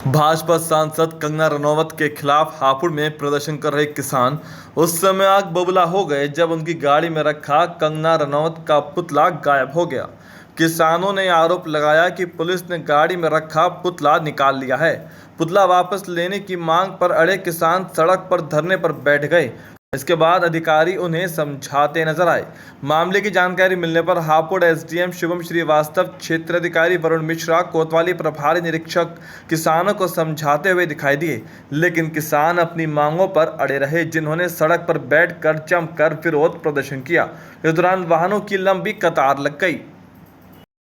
भाजपा सांसद कंगना रनौत के खिलाफ हापुड़ में प्रदर्शन कर रहे किसान उस समय आग बबूला हो गए जब उनकी गाड़ी में रखा कंगना रनौत का पुतला गायब हो गया। किसानों ने आरोप लगाया कि पुलिस ने गाड़ी में रखा पुतला निकाल लिया है। पुतला वापस लेने की मांग पर अड़े किसान सड़क पर धरने पर बैठ गए। इसके बाद अधिकारी उन्हें समझाते नजर आए। मामले की जानकारी मिलने पर हापुड़ एसडीएम शुभम श्रीवास्तव, क्षेत्राधिकारी वरुण मिश्रा, कोतवाली प्रभारी निरीक्षक किसानों को समझाते हुए दिखाई दिए, लेकिन किसान अपनी मांगों पर अड़े रहे, जिन्होंने सड़क पर बैठकर जमकर विरोध प्रदर्शन किया। इस दौरान वाहनों की लंबी कतार लग गई।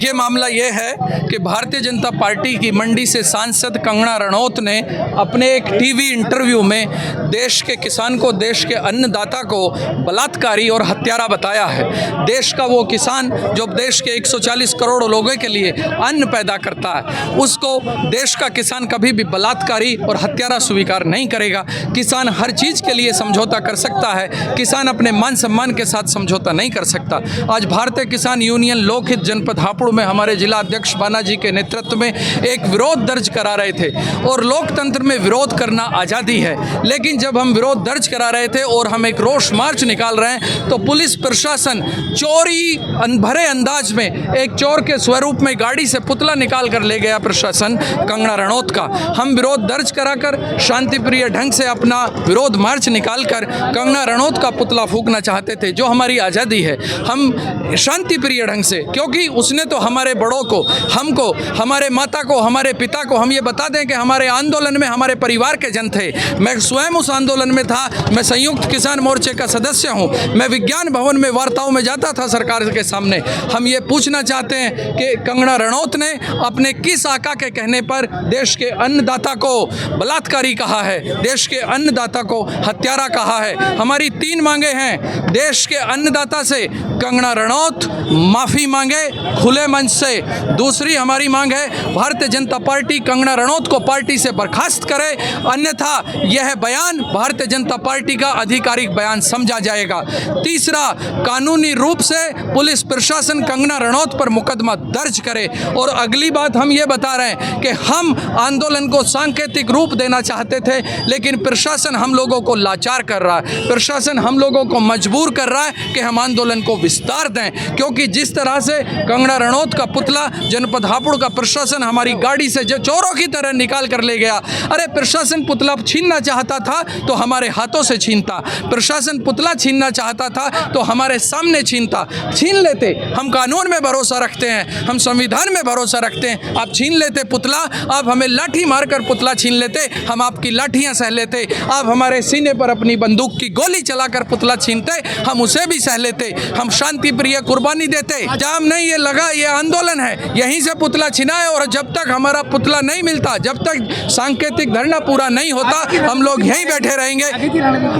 ये मामला ये है कि भारतीय जनता पार्टी की मंडी से सांसद कंगना रनौत ने अपने एक टीवी इंटरव्यू में देश के किसान को, देश के अन्नदाता को बलात्कारी और हत्यारा बताया है। देश का वो किसान जो देश के 140 करोड़ लोगों के लिए अन्न पैदा करता है, उसको देश का किसान कभी भी बलात्कारी और हत्यारा स्वीकार नहीं करेगा। किसान हर चीज़ के लिए समझौता कर सकता है, किसान अपने मान सम्मान के साथ समझौता नहीं कर सकता। आज भारतीय किसान यूनियन लोकहित जनपद हापुड़ में हमारे जिला अध्यक्ष बाना जी के नेतृत्व में एक विरोध दर्ज करा रहे थे, और लोकतंत्र में विरोध करना आज़ादी है। लेकिन जब हम विरोध दर्ज करा रहे थे और हम एक रोष मार्च निकाल रहे हैं, तो पुलिस प्रशासन चोरी भरे अंदाज में एक चोर के स्वरूप में गाड़ी से पुतला निकाल कर ले गया प्रशासन कंगना रनौत का। हम विरोध दर्ज कराकर शांतिप्रिय ढंग से अपना विरोध मार्च निकाल कर कंगना रनौत का पुतला फूंकना चाहते थे, जो हमारी आज़ादी है। हम शांतिप्रिय ढंग से, क्योंकि उसने तो हमारे बड़ों को, हमको, हमारे माता को, हमारे पिता को हम ये बता दें कि हमारे आंदोलन में हमारे परिवार के जन थे। मैं स्वयं उस आंदोलन में था। मैं संयुक्त किसान मोर्चे का सदस्य हूं। मैं विज्ञान भवन में वार्ताओं में जाता था सरकार के सामने। हम ये पूछना चाहते हैं कि कंगना रनौत ने अपने किस आका के कहने पर देश के अन्नदाता को बलात्कारी कहा है, देश के अन्नदाता को हत्यारा कहा है। हमारी 3 मांगे हैं। देश के अन्नदाता से कंगना रनौत माफ़ी मांगे खुले मंच से। दूसरी हमारी मांग है भारतीय जनता पार्टी कंगना रनौत को पार्टी से बर्खास्त करे, अन्यथा यह बयान भारतीय जनता पार्टी का आधिकारिक बयान समझा जाएगा। तीसरा, कानूनी रूप से पुलिस प्रशासन कंगना रनौत पर मुकदमा दर्ज करे। और अगली बात हम ये बता रहे हैं कि हम आंदोलन को सांकेतिक रूप देना चाहते थे, लेकिन प्रशासन हम लोगों को लाचार कर रहा है। प्रशासन हम लोगों को मजबूर कर रहा है कि हम आंदोलन को विस्तार दें, क्योंकि जिस तरह से कंगना रनौत का पुतला जनपद हापुड़ का प्रशासन हमारी गाड़ी से जो चोरों की तरह निकाल कर ले गया। अरे प्रशासन पुतला छीनना चाहता था तो हमारे हाथों से छीनता, प्रशासन पुतला छीनना चाहता था तो हमारे सामने छीनता। छीन लेते। हम कानून में भरोसा रखते हैं, हम संविधान में भरोसा रखते हैं। आप छीन लेते पुतला, आप हमें लाठी मारकर पुतला छीन लेते, हम आपकी लाठियां सह लेते। आप हमारे सीने पर अपनी बंदूक की गोली चलाकर पुतला छीनते, हम उसे भी सह लेते। हम शांति प्रिय कुर्बानी देते। जाम नहीं, ये लगा, ये आंदोलन है, यहीं से पुतला छिनाए। और जब तक हमारा पुतला नहीं मिलता, जब तक सांकेतिक धरना पूरा नहीं होता, हम लोग यहीं बैठे रहेंगे।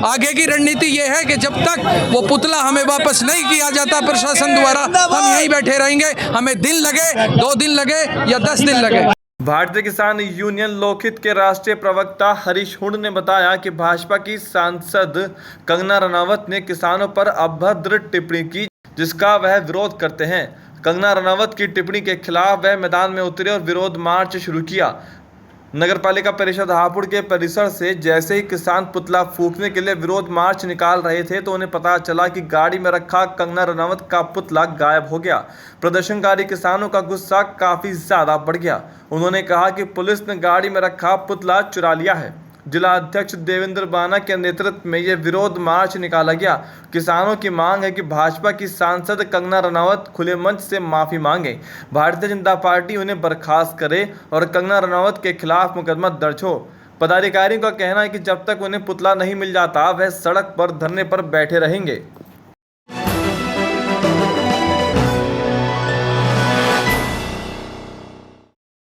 आगे की रणनीति ये है कि जब तक वो पुतला हमें वापस नहीं किया जाता प्रशासन द्वारा, हम यहीं बैठे रहेंगे। हमें दिन लगे, 2 दिन लगे या 10 दिन लगे। भारतीय किसान यूनियन लोकहित के राष्ट्रीय प्रवक्ता हरीश हुंड ने बताया कि भाजपा की सांसद कंगना रनौत ने किसानों पर अभद्र टिप्पणी की, जिसका वह विरोध करते हैं। कंगना रनौत की टिप्पणी के खिलाफ वह मैदान में उतरे और विरोध मार्च शुरू किया। नगरपालिका परिषद हापुड़ के परिसर से जैसे ही किसान पुतला फूंकने के लिए विरोध मार्च निकाल रहे थे, तो उन्हें पता चला कि गाड़ी में रखा कंगना रनौत का पुतला गायब हो गया। प्रदर्शनकारी किसानों का गुस्सा काफी ज्यादा बढ़ गया। उन्होंने कहा कि पुलिस ने गाड़ी में रखा पुतला चुरा लिया है। जिला अध्यक्ष देवेंद्र बाना के नेतृत्व में यह विरोध मार्च निकाला गया। किसानों की मांग है कि भाजपा की सांसद कंगना रनौत खुले मंच से माफी मांगे, भारतीय जनता पार्टी उन्हें बर्खास्त करे और कंगना रनौत के खिलाफ मुकदमा दर्ज हो। पदाधिकारियों का कहना है कि जब तक उन्हें पुतला नहीं मिल जाता, वह सड़क पर धरने पर बैठे रहेंगे।